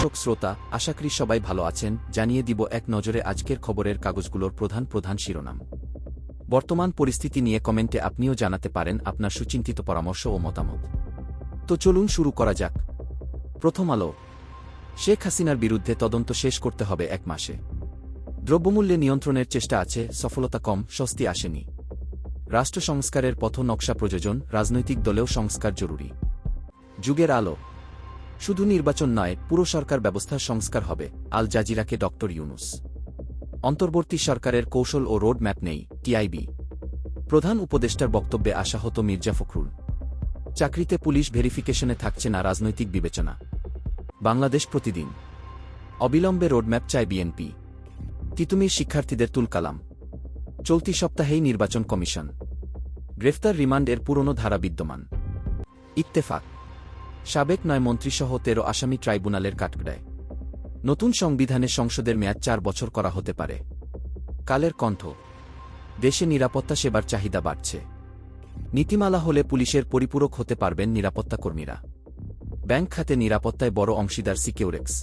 দর্শক শ্রোতা, আশা করি সবাই ভালো আছেন। জানিয়ে দিব এক নজরে আজকের খবরের কাগজগুলোর প্রধান শিরোনাম। বর্তমান পরিস্থিতি নিয়ে কমেন্টে আপনিও জানাতে পারেন আপনার সুচিন্তিত পরামর্শ ও মতামত। তো চলুন শুরু করা যাক। প্রথম আলো। শেখ হাসিনার বিরুদ্ধে তদন্ত শেষ করতে হবে 1 মাসে। দ্রব্যমূল্যে নিয়ন্ত্রণের চেষ্টা আছে, সফলতা কম, স্বস্তি আসেনি। রাষ্ট্র সংস্কারের পথ নকশা প্রয়োজন, রাজনৈতিক দলেও সংস্কার জরুরি। যুগের আলো। শুধু নির্বাচন নয়, পুরো সরকার ব্যবস্থার সংস্কার হবে, আল জাজিরাকে ডক্টর ইউনুস। অন্তর্বর্তী সরকারের কৌশল ও রোড ম্যাপ নেই, টিআইবি। প্রধান উপদেষ্টার বক্তব্যে আশাহত মির্জা ফখরুল। চাকরিতে পুলিশ ভেরিফিকেশনে থাকছে না রাজনৈতিক বিবেচনা। বাংলাদেশ প্রতিদিন। অবিলম্বে রোডম্যাপ চায় বিএনপি। তিতুমির শিক্ষার্থীদের তুলকালাম। চলতি সপ্তাহেই নির্বাচন কমিশন। গ্রেফতার রিমান্ডের পুরনো ধারা বিদ্যমান। ইত্তেফাক। সাবেক 9 মন্ত্রীসহ 13 আসামি ট্রাইব্যুনালের কাঠগড়ায়। নতুন সংবিধানে সংসদের মেয়াদ 4 বছর করা হতে পারে। কালের কণ্ঠ। দেশে নিরাপত্তা সেবার চাহিদা বাড়ছে। নীতিমালা হলে পুলিশের পরিপূরক হতে পারবেন নিরাপত্তাকর্মীরা। ব্যাংক খাতে নিরাপত্তায় বড় অংশীদার সিকিউরেক্স।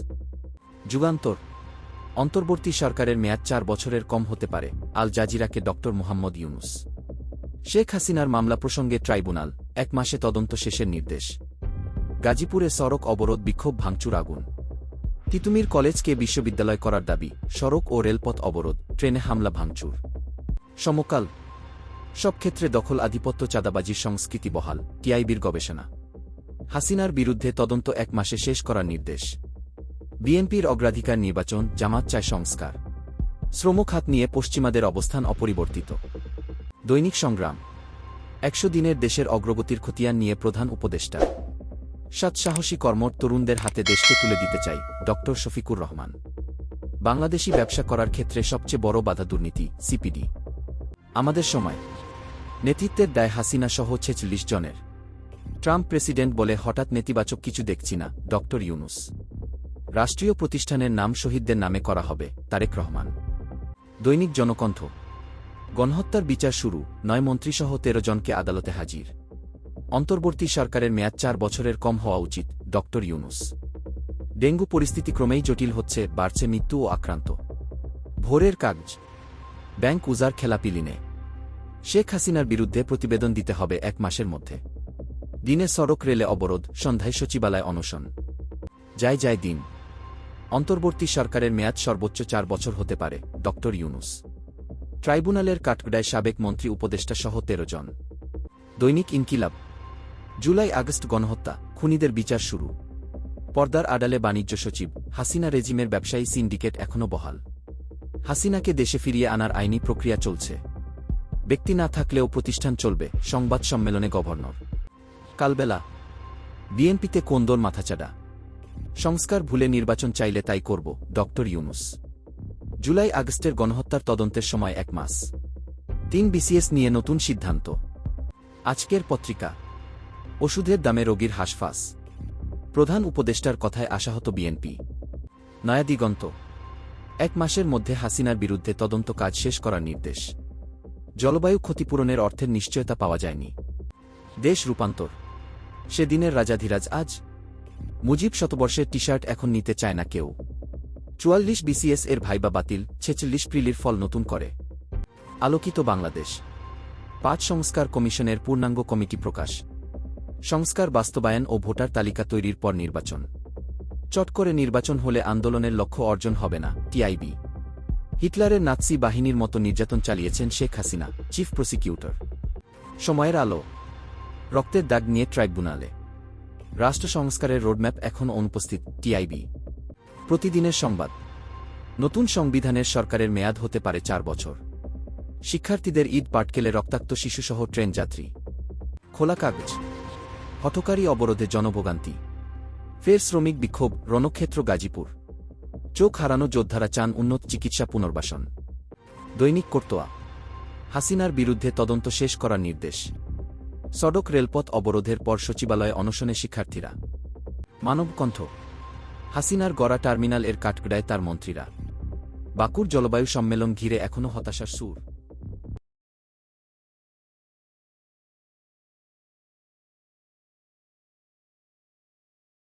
যুগান্তর। অন্তর্বর্তী সরকারের মেয়াদ 4 বছরের কম হতে পারে, আল জাজিরাকে ডক্টর মোহাম্মদ ইউনুস। শেখ হাসিনার মামলা প্রসঙ্গে ট্রাইব্যুনাল 1 মাসে তদন্ত শেষের নির্দেশ। গাজীপুরে সড়ক অবরোধ, বিক্ষোভ, ভাঙচুর, আগুন। তিতুমির কলেজকে বিশ্ববিদ্যালয় করার দাবি, সড়ক ও রেলপথ অবরোধ, ট্রেনে হামলা, ভাঙচুর। সমকাল। সব ক্ষেত্রে দখল, আধিপত্য, চাঁদাবাজির সংস্কৃতি বহাল, টিআইবির গবেষণা। হাসিনার বিরুদ্ধে তদন্ত 1 মাসে শেষ করার নির্দেশ। বিএনপির অগ্রাধিকার নির্বাচন, জামাত চায় সংস্কার। শ্রম খাত নিয়ে পশ্চিমাদের অবস্থান অপরিবর্তিত। দৈনিক সংগ্রাম। 100 দিনের দেশের অগ্রগতির খতিয়ান নিয়ে প্রধান উপদেষ্টা। সৎসাহসী কর্মঠ তরুণদের হাতে দেশকে তুলে দিতে চাই, ডক্টর শফিকুর রহমান। বাংলাদেশি ব্যবসা করার ক্ষেত্রে সবচেয়ে বড় বাধা দুর্নীতি, সিপিডি। আমাদের সময়। নেতৃত্বের দায় হাসিনা সহ 46 জনের। ট্রাম্প প্রেসিডেন্ট বলে হঠাৎ নেতিবাচক কিছু দেখছি না, ডক্টর ইউনুস। রাষ্ট্রীয় প্রতিষ্ঠানের নাম শহীদদের নামে করা হবে, তারেক রহমান। দৈনিক জনকণ্ঠ। গণহত্যার বিচার শুরু, 9 মন্ত্রীসহ 13 জনকে আদালতে হাজির। অন্তর্বর্তী সরকারের মেয়াদ 4 বছরের কম হওয়া উচিত, ডক্টর ইউনুস। ডেঙ্গু পরিস্থিতি ক্রমেই জটিল হচ্ছে, বাড়ছে মৃত্যু ও আক্রান্ত। ভোরের কাগজ। ব্যাংক উজার, খেলাপি ঋণে। শেখ হাসিনার বিরুদ্ধে প্রতিবেদন দিতে হবে 1 মাসের মধ্যে। দিনে সড়ক রেলে অবরোধ, সন্ধ্যায় সচিবালয় অনশন। যায় দিন। অন্তর্বর্তী সরকারের মেয়াদ সর্বোচ্চ 4 বছর হতে পারে, ডক্টর ইউনুস। ট্রাইব্যুনালের কাঠগড়ায় সাবেক মন্ত্রী উপদেষ্টা সহ 13 জন। দৈনিক ইনকিলাব। জুলাই আগস্ট গণহত্যা, খুনিদের বিচার শুরু। পর্দার আড়ালে বাণিজ্য সচিব, হাসিনা রেজিমের ব্যবসায়ী সিন্ডিকেট এখনও বহাল। হাসিনাকে দেশে ফিরিয়ে আনার আইনি প্রক্রিয়া চলছে। ব্যক্তি না থাকলেও প্রতিষ্ঠান চলবে, সংবাদ সম্মেলনে গভর্নর। কালবেলা। বিএনপিতে কোন্দল, মাথাচাড়া। সংস্কার ভুলে নির্বাচন চাইলে তাই করব, ডক্টর ইউনুস। জুলাই আগস্টের গণহত্যার তদন্তের সময় 1 মাস। 3 বিসিএস নিয়ে নতুন সিদ্ধান্ত। আজকের পত্রিকা। ওষুধের দামে রোগীর হাসফাস। প্রধান উপদেষ্টার কথায় আশাহত বিএনপি। নয়া দিগন্ত। 1 মাসের মধ্যে হাসিনার বিরুদ্ধে তদন্ত কাজ শেষ করার নির্দেশ। জলবায়ু ক্ষতিপূরণের অর্থের নিশ্চয়তা পাওয়া যায়নি। দেশ রূপান্তর। সেদিনের রাজাধিরাজ আজ। মুজিব শতবর্ষের টি-শার্ট এখন নিতে চায় না কেউ। 44 বিসিএস এর ভাইবা বাতিল, 46 প্রিলির ফল নতুন করে। আলোকিত বাংলাদেশ। 5 সংস্কার কমিশনের পূর্ণাঙ্গ কমিটি প্রকাশ। সংস্কার বাস্তবায়ন ও ভোটার তালিকা তৈরির পর নির্বাচন। চট করে নির্বাচন হলে আন্দোলনের লক্ষ্য অর্জন হবে না, টিআইবি। হিটলারের নাৎসি বাহিনীর মতো নির্যাতন চালিয়েছেন শেখ হাসিনা, চিফ প্রসিকিউটর। সময়ের আলো। রক্তের দাগ নিয়ে ট্রাইব্যুনালে। রাষ্ট্র সংস্কারের রোডম্যাপ এখনও অনুপস্থিত, টিআইবি। প্রতিদিনের সংবাদ। নতুন সংবিধানের সরকারের মেয়াদ হতে পারে 4 বছর। শিক্ষার্থীদের ঈদ পাটকেলে রক্তাক্ত শিশুসহ ট্রেন যাত্রী। খোলা কাগজ। হঠকারী অবরোধে জনভোগান্তি। ফের শ্রমিক বিক্ষোভ, রণক্ষেত্র গাজীপুর। চোখ হারানো যোদ্ধারা চান উন্নত চিকিৎসা পুনর্বাসন। দৈনিক কর্তোয়া। হাসিনার বিরুদ্ধে তদন্ত শেষ করার নির্দেশ। সড়ক রেলপথ অবরোধের পর সচিবালয়ে অনশনে শিক্ষার্থীরা। মানবকণ্ঠ। হাসিনার গড়া টার্মিনাল এর কাঠগড়ায় তার মন্ত্রীরা। বাকুর জলবায়ু সম্মেলন ঘিরে এখনও হতাশার সুর।